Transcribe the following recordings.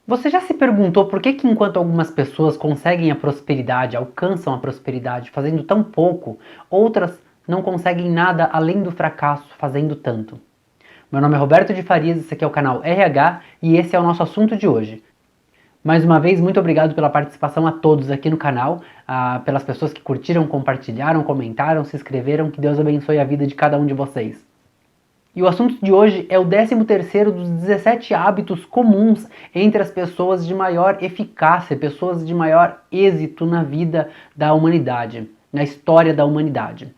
Você já se perguntou por que enquanto algumas pessoas conseguem a prosperidade, alcançam a prosperidade fazendo tão pouco, outras não conseguem nada além do fracasso fazendo tanto? Meu nome é Roberto de Farias, esse aqui é o canal RH e esse é o nosso assunto de hoje. Mais uma vez, muito obrigado pela participação a todos aqui no canal, pelas pessoas que curtiram, compartilharam, comentaram, se inscreveram, que Deus abençoe a vida de cada um de vocês. E o assunto de hoje é o 13º dos 17 hábitos comuns entre as pessoas de maior eficácia, pessoas de maior êxito na vida da humanidade, na história da humanidade.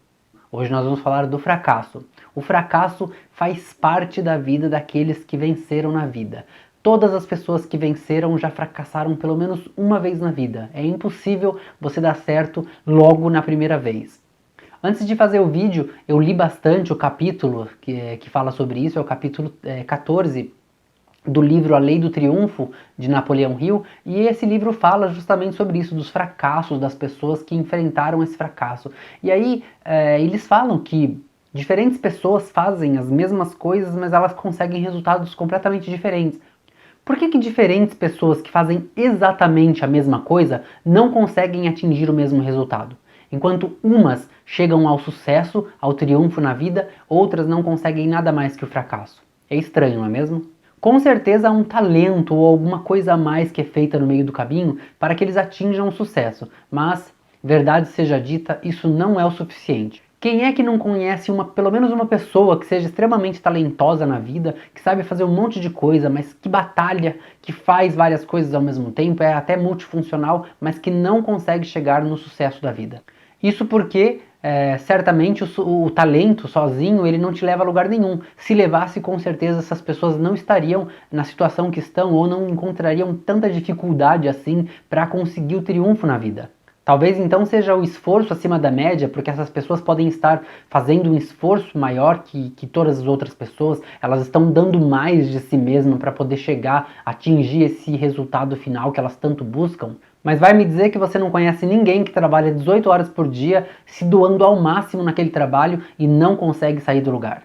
Hoje nós vamos falar do fracasso. O fracasso faz parte da vida daqueles que venceram na vida. Todas as pessoas que venceram já fracassaram pelo menos uma vez na vida. É impossível você dar certo logo na primeira vez. Antes de fazer o vídeo, eu li bastante o capítulo que fala sobre isso, é o capítulo 14 do livro A Lei do Triunfo, de Napoleão Hill, e esse livro fala justamente sobre isso, dos fracassos das pessoas que enfrentaram esse fracasso. E aí, eles falam que diferentes pessoas fazem as mesmas coisas, mas elas conseguem resultados completamente diferentes. Por que diferentes pessoas que fazem exatamente a mesma coisa não conseguem atingir o mesmo resultado? Enquanto umas chegam ao sucesso, ao triunfo na vida, outras não conseguem nada mais que o fracasso. É estranho, não é mesmo? Com certeza há um talento ou alguma coisa a mais que é feita no meio do caminho para que eles atinjam o sucesso, mas, verdade seja dita, isso não é o suficiente. Quem é que não conhece pelo menos uma pessoa que seja extremamente talentosa na vida, que sabe fazer um monte de coisa, mas que batalha, que faz várias coisas ao mesmo tempo, é até multifuncional, mas que não consegue chegar no sucesso da vida? Isso porque, certamente, o talento sozinho ele não te leva a lugar nenhum. Se levasse, com certeza, essas pessoas não estariam na situação que estão ou não encontrariam tanta dificuldade assim para conseguir o triunfo na vida. Talvez então seja o esforço acima da média, porque essas pessoas podem estar fazendo um esforço maior que todas as outras pessoas, elas estão dando mais de si mesmas para poder chegar, atingir esse resultado final que elas tanto buscam. Mas vai me dizer que você não conhece ninguém que trabalha 18 horas por dia, se doando ao máximo naquele trabalho e não consegue sair do lugar.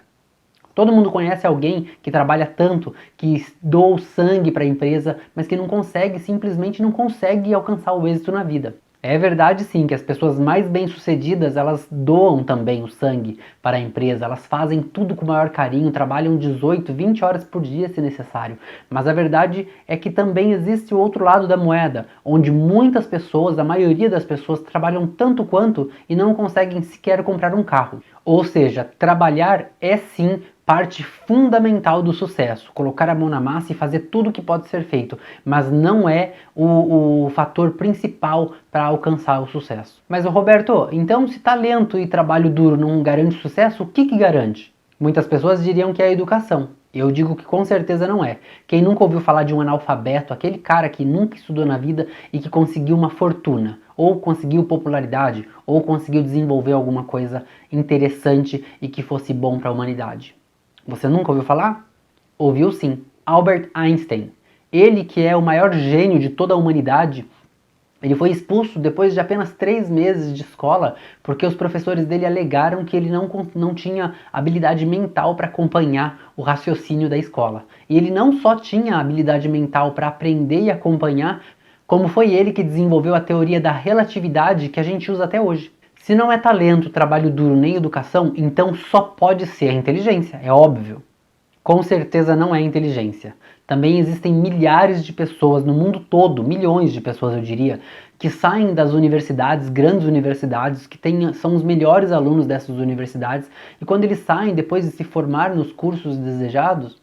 Todo mundo conhece alguém que trabalha tanto, que doa o sangue para a empresa, mas que não consegue, simplesmente não consegue alcançar o êxito na vida. É verdade sim que as pessoas mais bem-sucedidas, elas doam também o sangue para a empresa, elas fazem tudo com o maior carinho, trabalham 18, 20 horas por dia se necessário. Mas a verdade é que também existe o outro lado da moeda, onde muitas pessoas, a maioria das pessoas, trabalham tanto quanto e não conseguem sequer comprar um carro. Ou seja, trabalhar é sim parte fundamental do sucesso, colocar a mão na massa e fazer tudo o que pode ser feito, mas não é o fator principal para alcançar o sucesso. Mas Roberto, então se talento e trabalho duro não garante sucesso, o que garante? Muitas pessoas diriam que é a educação. Eu digo que com certeza não é. Quem nunca ouviu falar de um analfabeto, aquele cara que nunca estudou na vida e que conseguiu uma fortuna, ou conseguiu popularidade, ou conseguiu desenvolver alguma coisa interessante e que fosse bom para a humanidade? Você nunca ouviu falar? Ouviu sim. Albert Einstein. Ele que é o maior gênio de toda a humanidade, ele foi expulso depois de apenas 3 meses de escola porque os professores dele alegaram que ele não tinha habilidade mental para acompanhar o raciocínio da escola. E ele não só tinha habilidade mental para aprender e acompanhar, como foi ele que desenvolveu a teoria da relatividade que a gente usa até hoje. Se não é talento, trabalho duro nem educação, então só pode ser a inteligência, é óbvio. Com certeza não é inteligência. Também existem milhares de pessoas no mundo todo, milhões de pessoas eu diria, que saem das universidades, grandes universidades, que são os melhores alunos dessas universidades, e quando eles saem, depois de se formar nos cursos desejados,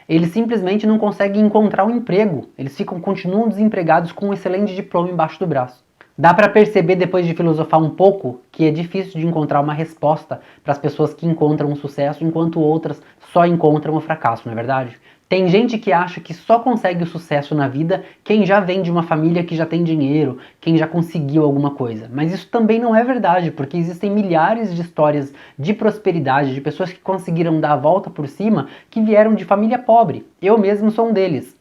eles simplesmente não conseguem encontrar um emprego. Eles continuam desempregados com um excelente diploma embaixo do braço. Dá para perceber depois de filosofar um pouco que é difícil de encontrar uma resposta para as pessoas que encontram o sucesso enquanto outras só encontram o fracasso, não é verdade? Tem gente que acha que só consegue o sucesso na vida quem já vem de uma família que já tem dinheiro, quem já conseguiu alguma coisa. Mas isso também não é verdade, porque existem milhares de histórias de prosperidade, de pessoas que conseguiram dar a volta por cima, que vieram de família pobre. Eu mesmo sou um deles.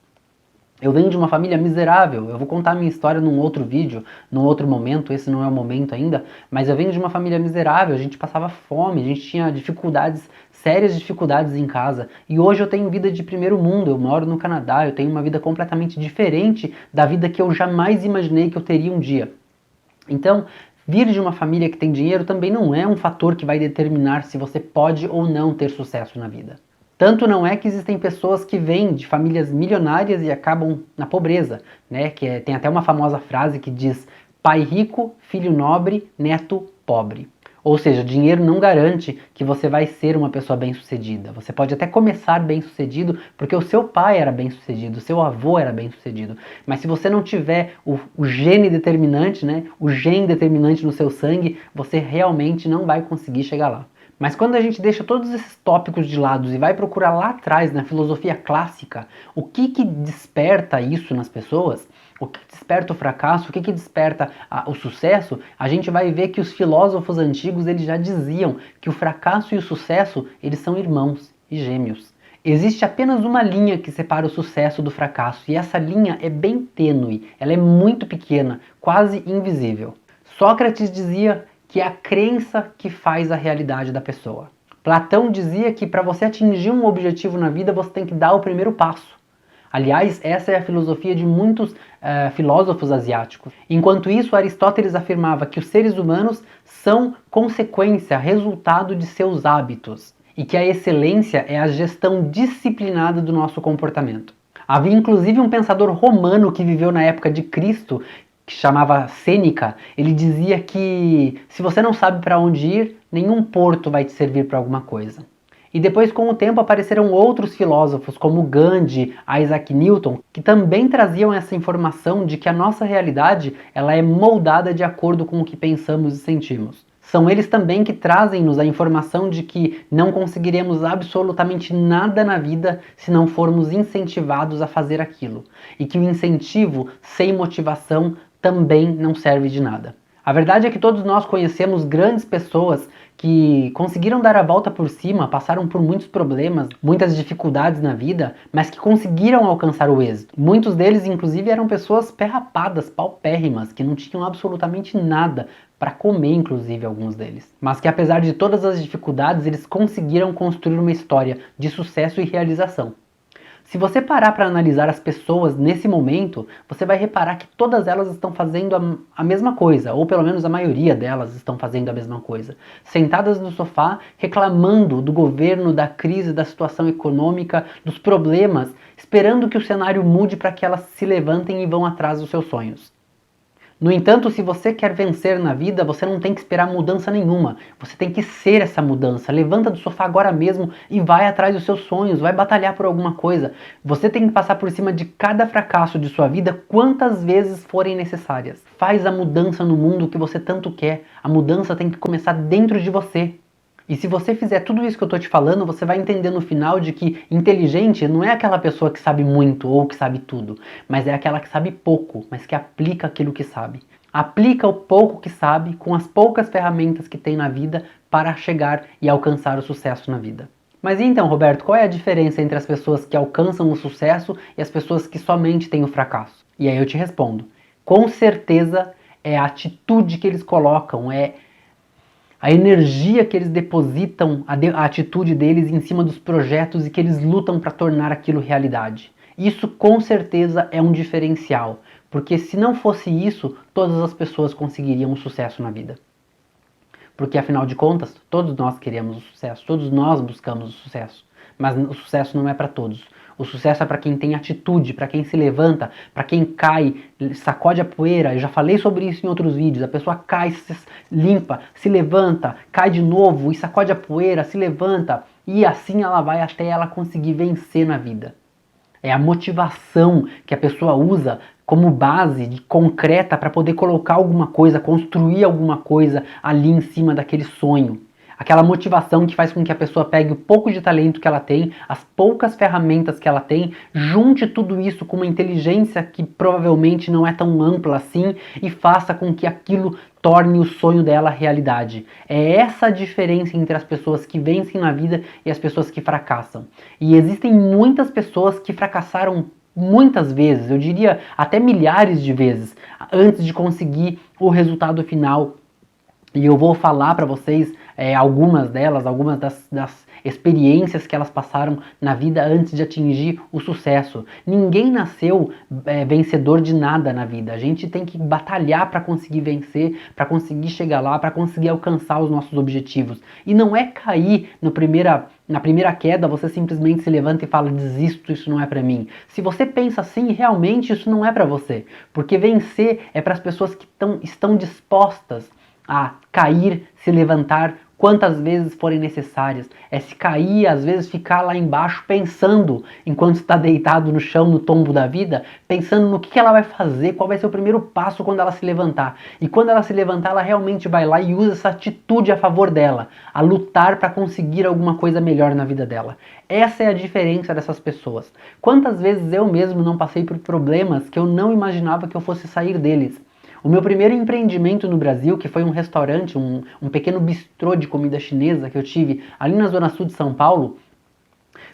Eu venho de uma família miserável, eu vou contar a minha história num outro vídeo, num outro momento, esse não é o momento ainda, mas eu venho de uma família miserável, a gente passava fome, a gente tinha dificuldades, sérias dificuldades em casa, e hoje eu tenho vida de primeiro mundo, eu moro no Canadá, eu tenho uma vida completamente diferente da vida que eu jamais imaginei que eu teria um dia. Então, vir de uma família que tem dinheiro também não é um fator que vai determinar se você pode ou não ter sucesso na vida. Tanto não é que existem pessoas que vêm de famílias milionárias e acabam na pobreza, né? Tem até uma famosa frase que diz: pai rico, filho nobre, neto pobre. Ou seja, dinheiro não garante que você vai ser uma pessoa bem-sucedida. Você pode até começar bem-sucedido porque o seu pai era bem-sucedido, o seu avô era bem-sucedido. Mas se você não tiver o gene determinante, né, o gene determinante no seu sangue, você realmente não vai conseguir chegar lá. Mas quando a gente deixa todos esses tópicos de lado e vai procurar lá atrás, na filosofia clássica, o que desperta isso nas pessoas, o que desperta o fracasso, o que desperta o sucesso, a gente vai ver que os filósofos antigos eles já diziam que o fracasso e o sucesso eles são irmãos e gêmeos. Existe apenas uma linha que separa o sucesso do fracasso e essa linha é bem tênue, ela é muito pequena, quase invisível. Sócrates dizia que é a crença que faz a realidade da pessoa. Platão dizia que para você atingir um objetivo na vida você tem que dar o primeiro passo. Aliás, essa é a filosofia de muitos filósofos asiáticos. Enquanto isso, Aristóteles afirmava que os seres humanos são consequência, resultado de seus hábitos, e que a excelência é a gestão disciplinada do nosso comportamento. Havia inclusive um pensador romano que viveu na época de Cristo, que chamava Sêneca. Ele dizia que se você não sabe para onde ir, nenhum porto vai te servir para alguma coisa. E depois, com o tempo, apareceram outros filósofos, como Gandhi, Isaac Newton, que também traziam essa informação de que a nossa realidade ela é moldada de acordo com o que pensamos e sentimos. São eles também que trazem-nos a informação de que não conseguiremos absolutamente nada na vida se não formos incentivados a fazer aquilo. E que o incentivo sem motivação também não serve de nada. A verdade é que todos nós conhecemos grandes pessoas que conseguiram dar a volta por cima, passaram por muitos problemas, muitas dificuldades na vida, mas que conseguiram alcançar o êxito. Muitos deles, inclusive, eram pessoas perrapadas, paupérrimas, que não tinham absolutamente nada para comer, inclusive, alguns deles. Mas que, apesar de todas as dificuldades, eles conseguiram construir uma história de sucesso e realização. Se você parar para analisar as pessoas nesse momento, você vai reparar que todas elas estão fazendo a mesma coisa, ou pelo menos a maioria delas estão fazendo a mesma coisa. Sentadas no sofá, reclamando do governo, da crise, da situação econômica, dos problemas, esperando que o cenário mude para que elas se levantem e vão atrás dos seus sonhos. No entanto, se você quer vencer na vida, você não tem que esperar mudança nenhuma. Você tem que ser essa mudança. Levanta do sofá agora mesmo e vai atrás dos seus sonhos, vai batalhar por alguma coisa. Você tem que passar por cima de cada fracasso de sua vida quantas vezes forem necessárias. Faz a mudança no mundo que você tanto quer. A mudança tem que começar dentro de você. E se você fizer tudo isso que eu tô te falando, você vai entender no final de que inteligente não é aquela pessoa que sabe muito ou que sabe tudo, mas é aquela que sabe pouco, mas que aplica aquilo que sabe. Aplica o pouco que sabe com as poucas ferramentas que tem na vida para chegar e alcançar o sucesso na vida. Mas então, Roberto, qual é a diferença entre as pessoas que alcançam o sucesso e as pessoas que somente têm o fracasso? E aí eu te respondo. Com certeza é a atitude que eles colocam, é a energia que eles depositam, a atitude deles em cima dos projetos e que eles lutam para tornar aquilo realidade. Isso com certeza é um diferencial, porque se não fosse isso, todas as pessoas conseguiriam um sucesso na vida. Porque afinal de contas, todos nós queremos o sucesso, todos nós buscamos o sucesso, mas o sucesso não é para todos. O sucesso é para quem tem atitude, para quem se levanta, para quem cai, sacode a poeira. Eu já falei sobre isso em outros vídeos. A pessoa cai, se limpa, se levanta, cai de novo e sacode a poeira, se levanta. E assim ela vai até ela conseguir vencer na vida. É a motivação que a pessoa usa como base concreta para poder colocar alguma coisa, construir alguma coisa ali em cima daquele sonho. Aquela motivação que faz com que a pessoa pegue o pouco de talento que ela tem, as poucas ferramentas que ela tem, junte tudo isso com uma inteligência que provavelmente não é tão ampla assim e faça com que aquilo torne o sonho dela realidade. É essa a diferença entre as pessoas que vencem na vida e as pessoas que fracassam. E existem muitas pessoas que fracassaram muitas vezes, eu diria até milhares de vezes, antes de conseguir o resultado final. E eu vou falar para vocês algumas delas, algumas das experiências que elas passaram na vida antes de atingir o sucesso. Ninguém nasceu vencedor de nada na vida. A gente tem que batalhar para conseguir vencer, para conseguir chegar lá, para conseguir alcançar os nossos objetivos. E não é cair na primeira queda, você simplesmente se levanta e fala, desisto, isso não é para mim. Se você pensa assim, realmente isso não é para você. Porque vencer é para as pessoas que estão dispostas a cair, se levantar quantas vezes forem necessárias. É se cair, às vezes ficar lá embaixo pensando, enquanto está deitado no chão, no tombo da vida, pensando no que ela vai fazer, qual vai ser o primeiro passo quando ela se levantar. E quando ela se levantar, ela realmente vai lá e usa essa atitude a favor dela, a lutar para conseguir alguma coisa melhor na vida dela. Essa é a diferença dessas pessoas. Quantas vezes eu mesmo não passei por problemas que eu não imaginava que eu fosse sair deles. O meu primeiro empreendimento no Brasil, que foi um restaurante, um pequeno bistrô de comida chinesa que eu tive ali na Zona Sul de São Paulo,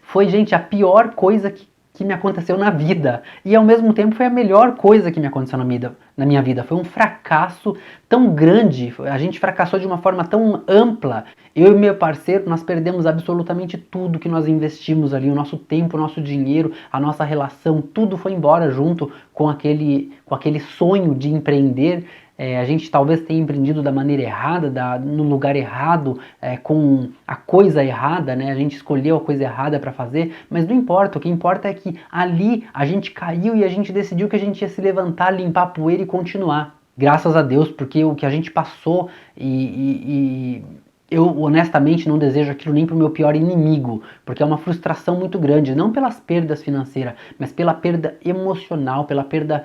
foi, gente, a pior coisa que me aconteceu na vida. E ao mesmo tempo foi a melhor coisa que me aconteceu na minha vida. Foi um fracasso tão grande, a gente fracassou de uma forma tão ampla. Eu e meu parceiro, nós perdemos absolutamente tudo que nós investimos ali, o nosso tempo, o nosso dinheiro, a nossa relação, tudo foi embora junto com aquele sonho de empreender. A gente talvez tenha empreendido da maneira errada, no lugar errado, com a coisa errada, né? A gente escolheu a coisa errada para fazer, mas não importa, o que importa é que ali a gente caiu e a gente decidiu que a gente ia se levantar, limpar a poeira e continuar. Graças a Deus, porque o que a gente passou e eu honestamente não desejo aquilo nem para o meu pior inimigo, porque é uma frustração muito grande, não pelas perdas financeiras, mas pela perda emocional, pela perda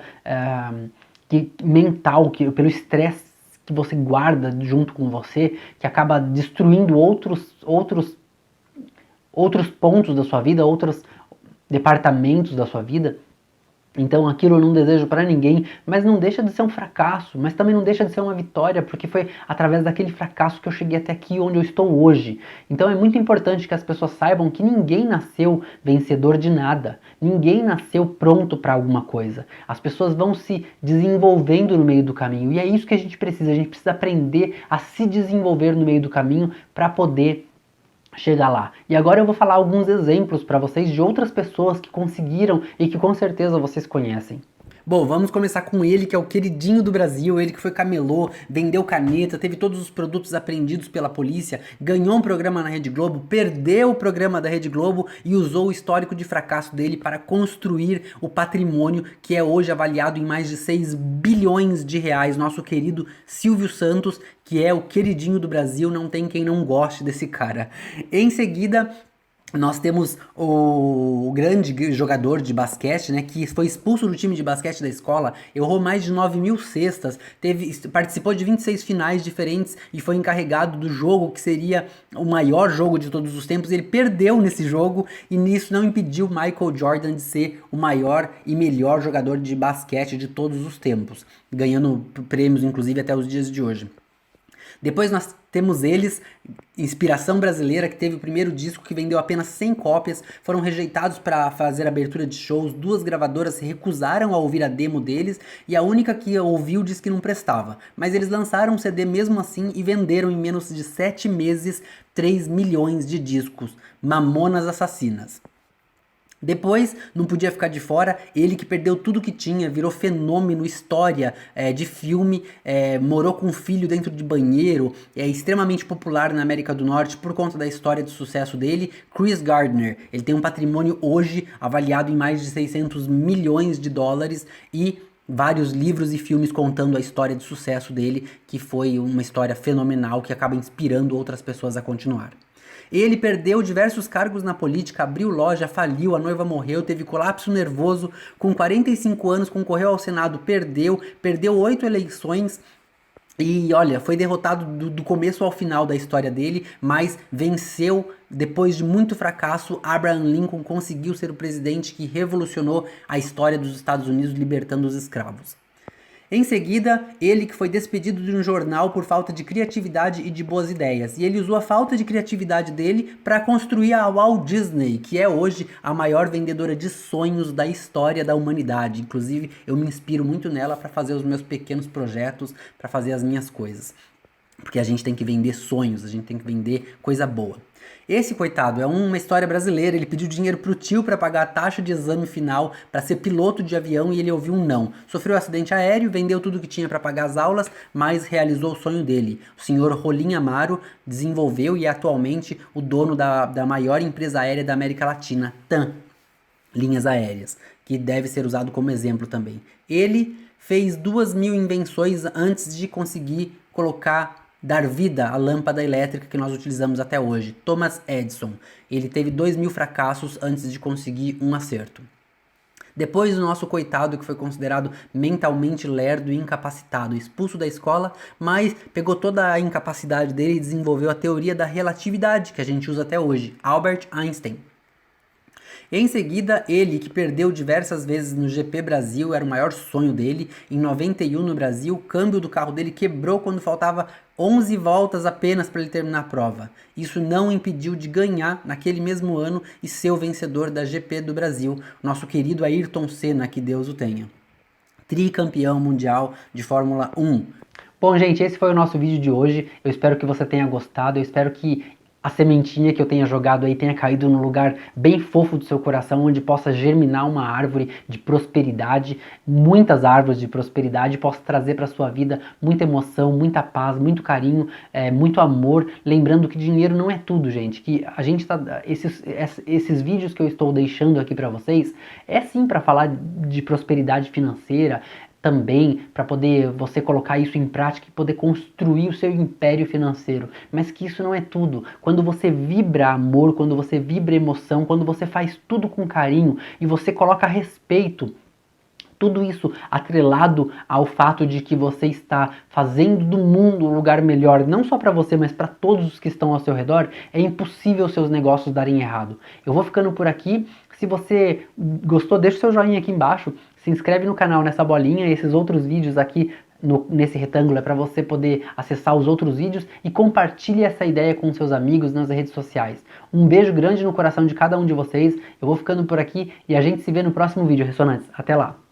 mental, pelo estresse que você guarda junto com você, que acaba destruindo outros pontos da sua vida, outros departamentos da sua vida. Então aquilo eu não desejo para ninguém, mas não deixa de ser um fracasso, mas também não deixa de ser uma vitória, porque foi através daquele fracasso que eu cheguei até aqui onde eu estou hoje. Então é muito importante que as pessoas saibam que ninguém nasceu vencedor de nada, ninguém nasceu pronto para alguma coisa. As pessoas vão se desenvolvendo no meio do caminho, e é isso que a gente precisa aprender a se desenvolver no meio do caminho para poder chegar lá. E agora eu vou falar alguns exemplos para vocês de outras pessoas que conseguiram e que com certeza vocês conhecem. Bom, vamos começar com ele, que é o queridinho do Brasil, ele que foi camelô, vendeu caneta, teve todos os produtos apreendidos pela polícia, ganhou um programa na Rede Globo, perdeu o programa da Rede Globo e usou o histórico de fracasso dele para construir o patrimônio que é hoje avaliado em mais de 6 bilhões de reais. Nosso querido Silvio Santos, que é o queridinho do Brasil, não tem quem não goste desse cara. Em seguida, nós temos o grande jogador de basquete, né, que foi expulso do time de basquete da escola, errou mais de 9.000 cestas, participou de 26 finais diferentes e foi encarregado do jogo que seria o maior jogo de todos os tempos. Ele perdeu nesse jogo e nisso não impediu Michael Jordan de ser o maior e melhor jogador de basquete de todos os tempos, ganhando prêmios inclusive até os dias de hoje. Depois nós temos eles, inspiração brasileira, que teve o primeiro disco que vendeu apenas 100 cópias, foram rejeitados para fazer abertura de shows, 2 gravadoras se recusaram a ouvir a demo deles e a única que ouviu disse que não prestava. Mas eles lançaram um CD mesmo assim e venderam em menos de 7 meses 3 milhões de discos. Mamonas Assassinas. Depois, não podia ficar de fora, ele que perdeu tudo que tinha, virou fenômeno, história de filme, morou com um filho dentro de banheiro, é extremamente popular na América do Norte por conta da história de sucesso dele, Chris Gardner. Ele tem um patrimônio hoje avaliado em mais de 600 milhões de dólares e vários livros e filmes contando a história de sucesso dele, que foi uma história fenomenal que acaba inspirando outras pessoas a continuar. Ele perdeu diversos cargos na política, abriu loja, faliu, a noiva morreu, teve colapso nervoso, com 45 anos concorreu ao Senado, perdeu 8 eleições e olha, foi derrotado do começo ao final da história dele, mas venceu depois de muito fracasso. Abraham Lincoln conseguiu ser o presidente que revolucionou a história dos Estados Unidos libertando os escravos. Em seguida, ele que foi despedido de um jornal por falta de criatividade e de boas ideias. E ele usou a falta de criatividade dele para construir a Walt Disney, que é hoje a maior vendedora de sonhos da história da humanidade. Inclusive, eu me inspiro muito nela para fazer os meus pequenos projetos, para fazer as minhas coisas. Porque a gente tem que vender sonhos, a gente tem que vender coisa boa. Esse coitado é uma história brasileira, ele pediu dinheiro pro tio para pagar a taxa de exame final para ser piloto de avião e ele ouviu um não. Sofreu um acidente aéreo, vendeu tudo que tinha para pagar as aulas, mas realizou o sonho dele. O senhor Rolim Amaro desenvolveu e é atualmente o dono da maior empresa aérea da América Latina, TAM, Linhas Aéreas, que deve ser usado como exemplo também. Ele fez 2.000 invenções antes de conseguir dar vida à lâmpada elétrica que nós utilizamos até hoje. Thomas Edison, ele teve 2.000 fracassos antes de conseguir um acerto. Depois o nosso coitado, que foi considerado mentalmente lerdo e incapacitado, expulso da escola, mas pegou toda a incapacidade dele e desenvolveu a teoria da relatividade, que a gente usa até hoje, Albert Einstein. Em seguida, ele, que perdeu diversas vezes no GP Brasil, era o maior sonho dele. Em 91 no Brasil, o câmbio do carro dele quebrou quando faltava 11 voltas apenas para ele terminar a prova. Isso não impediu de ganhar naquele mesmo ano e ser o vencedor da GP do Brasil, nosso querido Ayrton Senna, que Deus o tenha. Tricampeão mundial de Fórmula 1. Bom, gente, esse foi o nosso vídeo de hoje. Eu espero que você tenha gostado, eu espero que a sementinha que eu tenha jogado aí tenha caído num lugar bem fofo do seu coração, onde possa germinar uma árvore de prosperidade, muitas árvores de prosperidade, possa trazer para sua vida muita emoção, muita paz, muito carinho, muito amor, lembrando que dinheiro não é tudo, gente, que a gente esses vídeos que eu estou deixando aqui para vocês, é sim para falar de prosperidade financeira, também para poder você colocar isso em prática e poder construir o seu império financeiro, mas que isso não é tudo. Quando você vibra amor, quando você vibra emoção, quando você faz tudo com carinho e você coloca respeito, tudo isso atrelado ao fato de que você está fazendo do mundo um lugar melhor, não só para você, mas para todos os que estão ao seu redor, é impossível seus negócios darem errado. Eu vou ficando por aqui. Se você gostou, deixa o seu joinha aqui embaixo, se inscreve no canal nessa bolinha, esses outros vídeos aqui nesse retângulo é para você poder acessar os outros vídeos e compartilhe essa ideia com seus amigos nas redes sociais. Um beijo grande no coração de cada um de vocês, eu vou ficando por aqui e a gente se vê no próximo vídeo, Ressonantes. Até lá!